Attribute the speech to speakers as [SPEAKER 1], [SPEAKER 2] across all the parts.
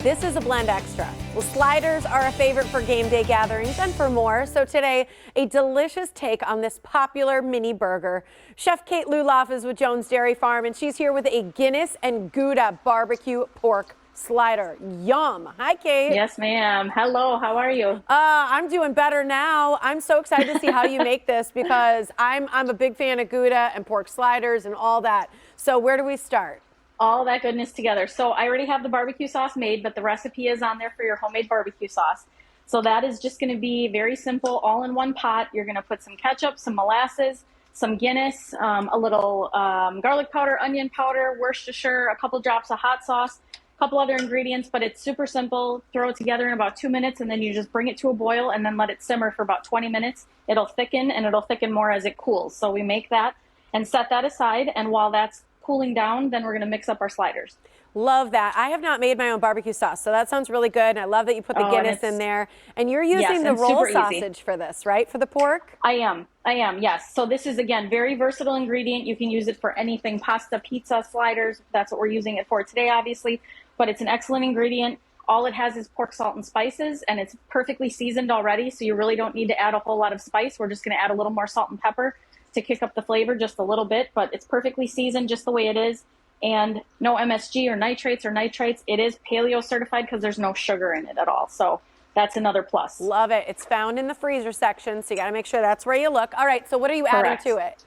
[SPEAKER 1] This is a blend extra. Well, sliders are a favorite for game day gatherings and for more. So today, a delicious take on this popular mini burger. Chef Kate Lulloff is with Jones Dairy Farm, and she's here with a Guinness and Gouda BBQ pork slider. Yum. Hi, Kate.
[SPEAKER 2] Yes, ma'am. Hello. How are you?
[SPEAKER 1] I'm doing better now. I'm so excited to see how you make this because I'm a big fan of Gouda and pork sliders and all that. So where do we start?
[SPEAKER 2] All that goodness together. So I already have the barbecue sauce made, but the recipe is on there for your homemade barbecue sauce. So that is just going to be very simple, all in one pot. You're going to put some ketchup, some molasses, some Guinness, a little garlic powder, onion powder, Worcestershire, a couple drops of hot sauce, a couple other ingredients, but it's super simple. Throw it together in about 2 minutes, and then you just bring it to a boil and then let it simmer for about 20 minutes. It'll thicken, and it'll thicken more as it cools. So we make that and set that aside, and while that's cooling down, then we're going to mix up our sliders.
[SPEAKER 1] Love that. I have not made my own barbecue sauce, so that sounds really good. And I love that you put the Guinness in there. And you're using the roll sausage for this, right? For the pork?
[SPEAKER 2] I am, yes. So this is, again, very versatile ingredient. You can use it for anything, pasta, pizza, sliders. That's what we're using it for today, obviously. But it's an excellent ingredient. All it has is pork, salt, and spices, and it's perfectly seasoned already, so you really don't need to add a whole lot of spice. We're just going to add a little more salt and pepper to kick up the flavor just a little bit, but it's perfectly seasoned just the way it is, and no MSG or nitrates or nitrites. It is paleo certified because there's no sugar in it at all, so that's another plus.
[SPEAKER 1] Love it. It's found in the freezer section, so you got to make sure that's where you look. All right, so what are you adding to it?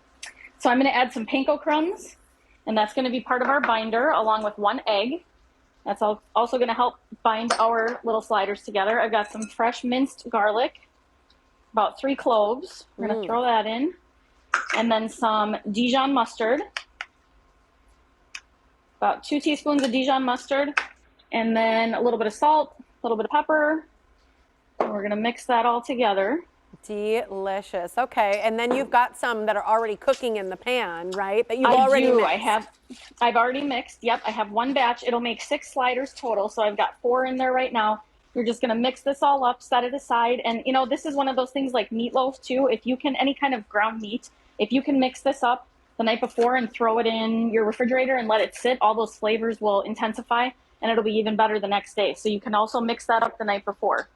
[SPEAKER 2] So I'm going to add some panko crumbs, and that's going to be part of our binder along with 1 egg. That's also going to help bind our little sliders together. I've got some fresh minced garlic, about 3 cloves. We're going to throw that in. And then some Dijon mustard, about 2 teaspoons of Dijon mustard, and then a little bit of salt, a little bit of pepper, and we're going to mix that all together.
[SPEAKER 1] Delicious. Okay, and then you've got some that are already cooking in the pan, right? That you've already mixed.
[SPEAKER 2] I've already mixed. Yep, I have 1 batch. It'll make 6 sliders total, so I've got 4 in there right now. You're just going to mix this all up, set it aside, and you know, this is one of those things like meatloaf too. If you can, any kind of ground meat, if you can mix this up the night before and throw it in your refrigerator and let it sit, all those flavors will intensify and it'll be even better the next day. So you can also mix that up the night before.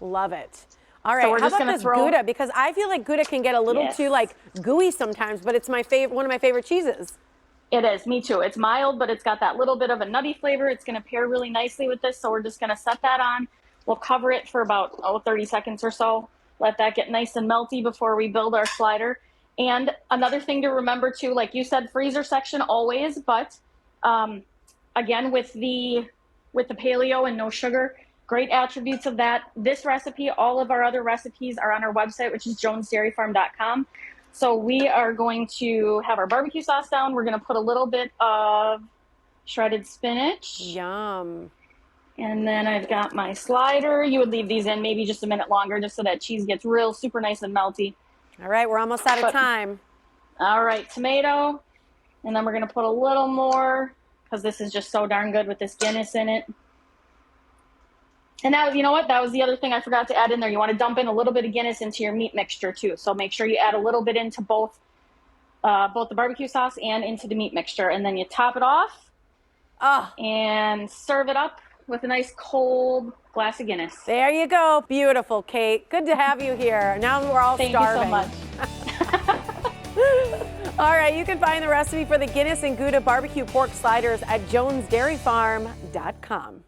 [SPEAKER 1] Love it. All right,
[SPEAKER 2] so
[SPEAKER 1] how about this Gouda? Because I feel like Gouda can get a little too like gooey sometimes, but it's my one of my favorite cheeses.
[SPEAKER 2] It is, me too. It's mild, but it's got that little bit of a nutty flavor. It's going to pair really nicely with this, so we're just going to set that on. We'll cover it for about 30 seconds or so. Let that get nice and melty before we build our slider. And another thing to remember too, like you said, freezer section always, but again, with the paleo and no sugar, great attributes of that. This recipe, all of our other recipes are on our website, which is jonesdairyfarm.com. So we are going to have our barbecue sauce down. We're going to put a little bit of shredded spinach.
[SPEAKER 1] Yum.
[SPEAKER 2] And then I've got my slider. You would leave these in maybe just a minute longer just so that cheese gets real super nice and melty.
[SPEAKER 1] All right, we're almost out of time.
[SPEAKER 2] All right, tomato. And then we're going to put a little more because this is just so darn good with this Guinness in it. And now, you know what? That was the other thing I forgot to add in there. You want to dump in a little bit of Guinness into your meat mixture too. So make sure you add a little bit into both the barbecue sauce and into the meat mixture. And then you top it off and serve it up with a nice cold glass of Guinness.
[SPEAKER 1] There you go. Beautiful, Kate. Good to have you here. Now we're all starving.
[SPEAKER 2] Thank you so much.
[SPEAKER 1] All right, you can find the recipe for the Guinness and Gouda barbecue pork sliders at jonesdairyfarm.com.